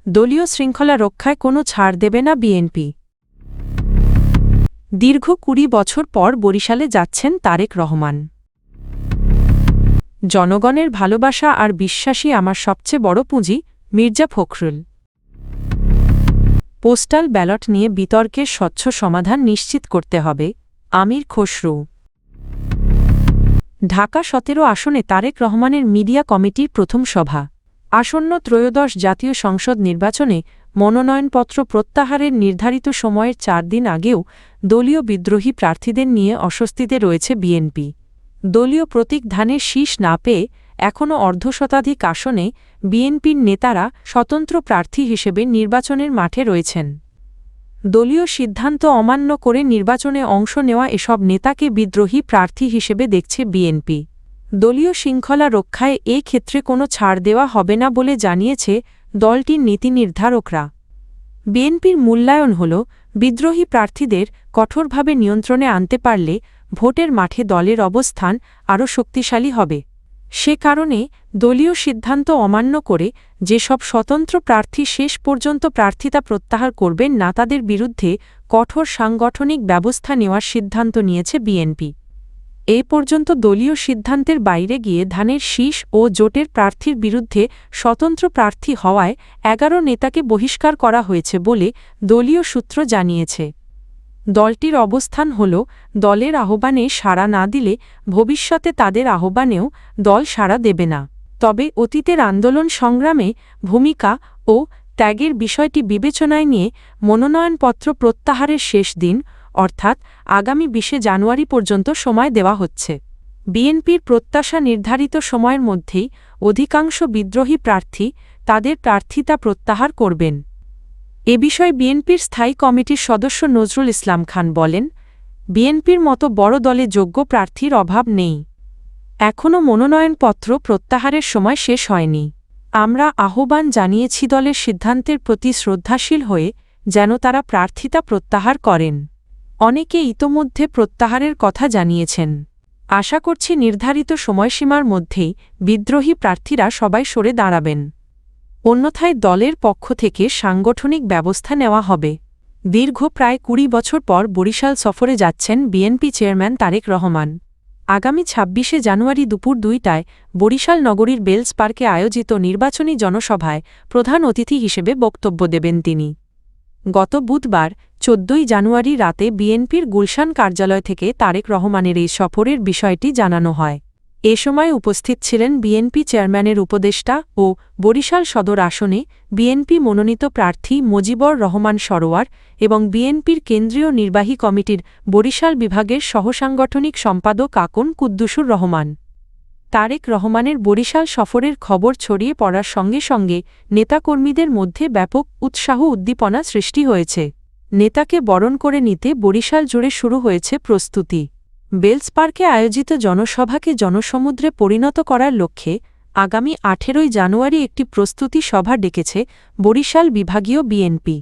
দলীয় শৃঙ্খলা রক্ষায় কোনো ছাড় দেবে না বিএনপি। দীর্ঘ ২০ বছর পর বরিশালে যাচ্ছেন তারেক রহমান। জনগণের ভালোবাসা আর বিশ্বাসই আমার সবচেয়ে বড় পুঁজি, মির্জা ফখরুল। পোস্টাল ব্যালট নিয়ে বিতর্কের স্বচ্ছ সমাধান নিশ্চিত করতে হবে, আমির খসরু। ঢাকা ১৭ আসনে তারেক রহমানের মিডিয়া কমিটির প্রথম সভা। আসন্ন ত্রয়োদশ জাতীয় সংসদ নির্বাচনে মনোনয়নপত্র প্রত্যাহারের নির্ধারিত সময়ের ৪ দিন আগেও দলীয় বিদ্রোহী প্রার্থীদের নিয়ে অস্বস্তিতে রয়েছে বিএনপি। দলীয় প্রতীক ধানের শীষ না পেয়ে এখনও অর্ধশতাধিক আসনে বিএনপির নেতারা স্বতন্ত্র প্রার্থী হিসেবে নির্বাচনের মাঠে রয়েছেন। দলীয় সিদ্ধান্ত অমান্য করে নির্বাচনে অংশ নেওয়া এসব নেতাকে বিদ্রোহী প্রার্থী হিসেবে দেখছে বিএনপি। দলীয় শৃঙ্খলা রক্ষায় এ ক্ষেত্রে কোনো ছাড় দেওয়া হবে না বলে জানিয়েছে দলটির নীতি নির্ধারকরা। বিএনপির মূল্যায়ন হল, বিদ্রোহী প্রার্থীদের কঠোরভাবে নিয়ন্ত্রণে আনতে পারলে ভোটের মাঠে দলের অবস্থান আরও শক্তিশালী হবে। সে কারণে দলীয় সিদ্ধান্ত অমান্য করে যেসব স্বতন্ত্র প্রার্থী শেষ পর্যন্ত প্রার্থিতা প্রত্যাহার করবেন না তাদের বিরুদ্ধে কঠোর সাংগঠনিক ব্যবস্থা নেওয়ার সিদ্ধান্ত নিয়েছে বিএনপি। এ পর্যন্ত দলীয় সিদ্ধান্তের বাইরে গিয়ে ধানের শীষ ও জোটের প্রার্থীর বিরুদ্ধে স্বতন্ত্র প্রার্থী হওয়ায় ১১ নেতাকে বহিষ্কার করা হয়েছে বলে দলীয় সূত্র জানিয়েছে। দলটির অবস্থান হল, দলের আহ্বানে সাড়া না দিলে ভবিষ্যতে তাদের আহ্বানেও দল সাড়া দেবে না। তবে অতীতের আন্দোলন সংগ্রামে ভূমিকা ও ত্যাগের বিষয়টি বিবেচনায় নিয়ে মনোনয়নপত্র প্রত্যাহারের শেষ দিন অর্থাৎ আগামী ২০ জানুয়ারি পর্যন্ত সময় দেওয়া হচ্ছে। বিএনপির প্রত্যাশা নির্ধারিত সময়ের মধ্যেই অধিকাংশ বিদ্রোহী প্রার্থী তাদের প্রার্থিতা প্রত্যাহার করবেন। এ বিষয়ে বিএনপির স্থায়ী কমিটির সদস্য নজরুল ইসলাম খান বলেন, বিএনপির মতো বড় দলে যোগ্য প্রার্থীর অভাব নেই। এখনও মনোনয়নপত্র প্রত্যাহারের সময় শেষ হয়নি। আমরা আহ্বান জানিয়েছি দলের সিদ্ধান্তের প্রতি শ্রদ্ধাশীল হয়ে যেন তারা প্রার্থিতা প্রত্যাহার করেন। অনেকে ইতোমধ্যে প্রত্যাহারের কথা জানিয়েছেন। আশা করছি নির্ধারিত সময়সীমার মধ্যেই বিদ্রোহী প্রার্থীরা সবাই সরে দাঁড়াবেন। অন্যথায় দলের পক্ষ থেকে সাংগঠনিক ব্যবস্থা নেওয়া হবে। দীর্ঘ প্রায় ২০ বছর পর বরিশাল সফরে যাচ্ছেন বিএনপি চেয়ারম্যান তারেক রহমান। আগামী ২৬শে জানুয়ারি দুপুর ২টায় বরিশাল নগরীর বেলস পার্কে আয়োজিত নির্বাচনী জনসভায় প্রধান অতিথি হিসেবে বক্তব্য দেবেন তিনি। গত বুধবার ১৪ই জানুয়ারি রাতে বিএনপির গুলশান কার্যালয় থেকে তারেক রহমানের এই সফরের বিষয়টি জানানো হয়। এ সময় উপস্থিত ছিলেন বিএনপি চেয়ারম্যানের উপদেষ্টা ও বরিশাল সদর আসনে বিএনপি মনোনীত প্রার্থী মজিবর রহমান সরোয়ার এবং বিএনপির কেন্দ্রীয় নির্বাহী কমিটির বরিশাল বিভাগের সহসাংগঠনিক সম্পাদক আকন কুদ্দুসুর রহমান। তারেক রহমানের বরিশাল সফরের খবর ছড়িয়ে পড়ার সঙ্গে সঙ্গে নেতাকর্মীদের মধ্যে ব্যাপক উৎসাহ উদ্দীপনা সৃষ্টি হয়েছে। নেতাকে বরণ করে নিতে বরিশাল জুড়ে শুরু হয়েছে প্রস্তুতি। বেলস পার্কে আয়োজিত জনসভাকে জনসমুদ্রে পরিণত করার লক্ষ্যে আগামী ১৮ই জানুয়ারি একটি প্রস্তুতি সভা ডেকেছে বরিশাল বিভাগীয় বিএনপি।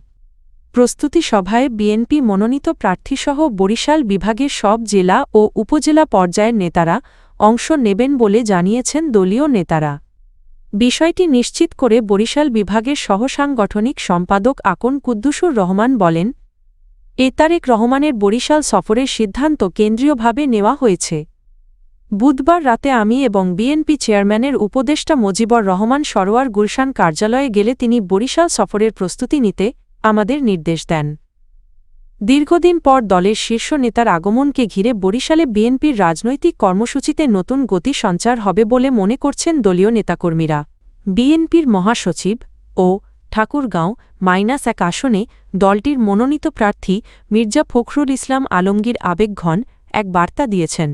প্রস্তুতি সভায় বিএনপি মনোনীত প্রার্থীসহ বরিশাল বিভাগের সব জেলা ও উপজেলা পর্যায়ের নেতারা অংশ নেবেন বলে জানিয়েছেন দলীয় নেতারা। বিষয়টি নিশ্চিত করে বরিশাল বিভাগের সহসাংগঠনিক সম্পাদক আকন কুদ্দুসুর রহমান বলেন, তারেক রহমানের বরিশাল সফরের সিদ্ধান্ত কেন্দ্রীয়ভাবে নেওয়া হয়েছে। বুধবার রাতে আমি এবং বিএনপি চেয়ারম্যানের উপদেষ্টা মজিবর রহমান সরোয়ার গুলশান কার্যালয়ে গেলে তিনি বরিশাল সফরের প্রস্তুতি নিতে আমাদের নির্দেশ দেন। দীর্ঘদিন পর দলের শীর্ষ নেতার আগমনকে ঘিরে বরিশালে বিএনপির রাজনৈতিক কর্মসূচিতে নতুন গতি সঞ্চার হবে বলে মনে করছেন দলীয় নেতাকর্মীরা। বিএনপির মহাসচিব ও ঠাকুরগাঁও -১ আসনে দলটির মনোনীত প্রার্থী মির্জা ফখরুল ইসলাম আলমগীর আবেগঘন এক বার্তা দিয়েছেন।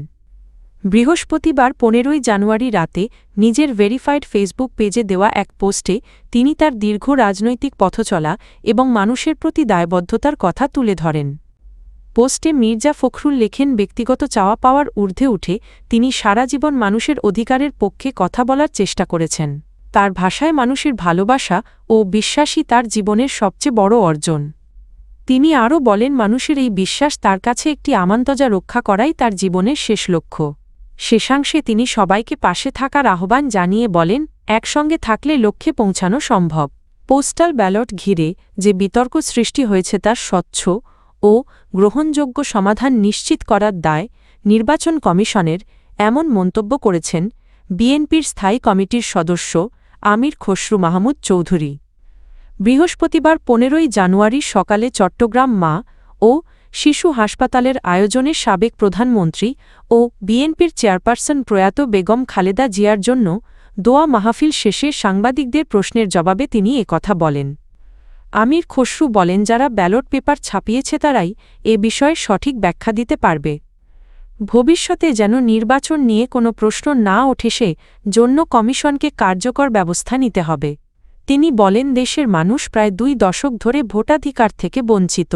বৃহস্পতিবার ১৫ই জানুয়ারি রাতে নিজের ভেরিফাইড ফেসবুক পেজে দেওয়া এক পোস্টে তিনি তার দীর্ঘ রাজনৈতিক পথচলা এবং মানুষের প্রতি দায়বদ্ধতার কথা তুলে ধরেন। পোস্টে মির্জা ফখরুল লেখেন, ব্যক্তিগত চাওয়া পাওয়ার ঊর্ধ্বে উঠে তিনি সারা জীবন মানুষের অধিকারের পক্ষে কথা বলার চেষ্টা করেছেন। তার ভাষায় মানুষের ভালোবাসা ও বিশ্বাসই তার জীবনের সবচেয়ে বড় অর্জন। তিনি আরও বলেন, মানুষের এই বিশ্বাস তার কাছে একটি আমানতজা রক্ষা করাই তার জীবনের শেষ লক্ষ্য। শেষাংশে তিনি সবাইকে পাশে থাকার আহ্বান জানিয়ে বলেন, একসঙ্গে থাকলে লক্ষ্যে পৌঁছানো সম্ভব। পোস্টাল ব্যালট ঘিরে যে বিতর্ক সৃষ্টি হয়েছে তার স্বচ্ছ ও গ্রহণযোগ্য সমাধান নিশ্চিত করার দায় নির্বাচন কমিশনের, এমন মন্তব্য করেছেন বিএনপির স্থায়ী কমিটির সদস্য আমির খসরু মাহমুদ চৌধুরী। বৃহস্পতিবার ১৫ই জানুয়ারি সকালে চট্টগ্রাম মা ও শিশু হাসপাতালের আয়োজনে সাবেক প্রধানমন্ত্রী ও বিএনপির চেয়ারপারসন প্রয়াত বেগম খালেদা জিয়ার জন্য দোয়া মাহফিল শেষে সাংবাদিকদের প্রশ্নের জবাবে তিনি একথা বলেন। আমির খসরু বলেন, যারা ব্যালট পেপার ছাপিয়েছে তারাই এ বিষয়ে সঠিক ব্যাখ্যা দিতে পারবে। ভবিষ্যতে যেন নির্বাচন নিয়ে কোনো প্রশ্ন না ওঠে সে জন্য কমিশনকে কার্যকর ব্যবস্থা নিতে হবে। তিনি বলেন, দেশের মানুষ প্রায় ২ দশক ধরে ভোটাধিকার থেকে বঞ্চিত।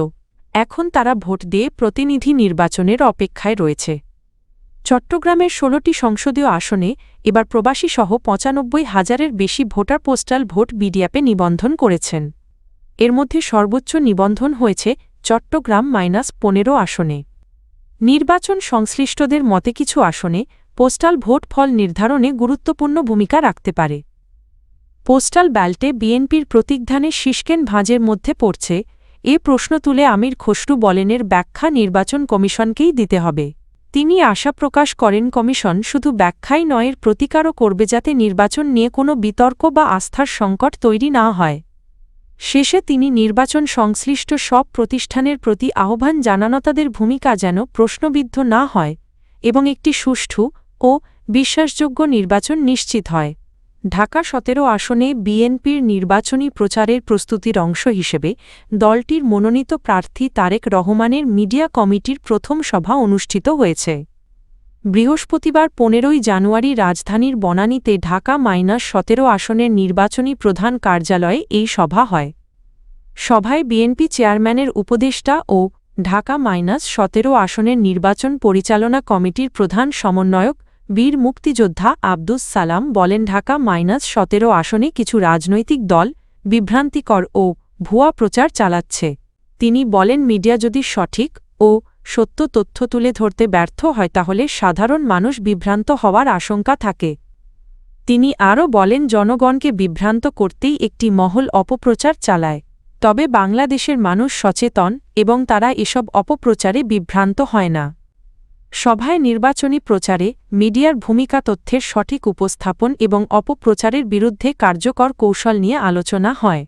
এখন তারা ভোট দিয়ে প্রতিনিধি নির্বাচনের অপেক্ষায় রয়েছে। চট্টগ্রামের ১৬টি সংসদীয় আসনে এবার প্রবাসীসহ ৯৫,০০০-এর বেশি ভোটার পোস্টাল ভোট বিডিআপে নিবন্ধন করেছেন। এর মধ্যে সর্বোচ্চ নিবন্ধন হয়েছে চট্টগ্রাম -১৫ আসনে। নির্বাচন সংশ্লিষ্টদের মতে কিছু আসনে পোস্টাল ভোট ফল নির্ধারণে গুরুত্বপূর্ণ ভূমিকা রাখতে পারে। পোস্টাল ব্যালটে বিএনপির প্রতীকধানে শিশকেন ভাঁজের মধ্যে পড়ছে, এ প্রশ্ন তুলে আমির খসরু বলেনের ব্যাখ্যা নির্বাচন কমিশনকেই দিতে হবে। তিনি আশা প্রকাশ করেন কমিশন শুধু ব্যাখ্যাই নয়, এর প্রতিকারও করবে যাতে নির্বাচন নিয়ে কোনো বিতর্ক বা আস্থার সংকট তৈরি না হয়। শেষে তিনি নির্বাচন সংশ্লিষ্ট সব প্রতিষ্ঠানের প্রতি আহ্বান জানান তাদের ভূমিকা যেন প্রশ্নবিদ্ধ না হয় এবং একটি সুষ্ঠু ও বিশ্বাসযোগ্য নির্বাচন নিশ্চিত হয়। ঢাকা ১৭ আসনে বিএনপির নির্বাচনী প্রচারের প্রস্তুতির অংশ হিসেবে দলটির মনোনীত প্রার্থী তারেক রহমানের মিডিয়া কমিটির প্রথম সভা অনুষ্ঠিত হয়েছে। বৃহস্পতিবার ১৫ই জানুয়ারি রাজধানীর বনানীতে ঢাকা -১৭ আসনের নির্বাচনী প্রধান কার্যালয়ে এই সভা হয়। সভায় বিএনপি চেয়ারম্যানের উপদেষ্টা ও ঢাকা -১৭ আসনের নির্বাচন পরিচালনা কমিটির প্রধান সমন্বয়ক বীর মুক্তিযোদ্ধা আব্দুস সালাম বলেন, ঢাকা -১৭ আসনে কিছু রাজনৈতিক দল বিভ্রান্তিকর ও ভুয়া প্রচার চালাচ্ছে। তিনি বলেন, মিডিয়া যদি সঠিক ও সত্য তথ্য তুলে ধরতে ব্যর্থ হয় তাহলে সাধারণ মানুষ বিভ্রান্ত হওয়ার আশঙ্কা থাকে। তিনি আরও বলেন, জনগণকে বিভ্রান্ত করতেই একটি মহল অপপ্রচার চালায়। তবে বাংলাদেশের মানুষ সচেতন এবং তারা এসব অপপ্রচারে বিভ্রান্ত হয় না। সভায় নির্বাচনী প্রচারে মিডিয়ার ভূমিকা, তথ্যের সঠিক উপস্থাপন এবং অপপ্রচারের বিরুদ্ধে কার্যকর কৌশল নিয়ে আলোচনা হয়।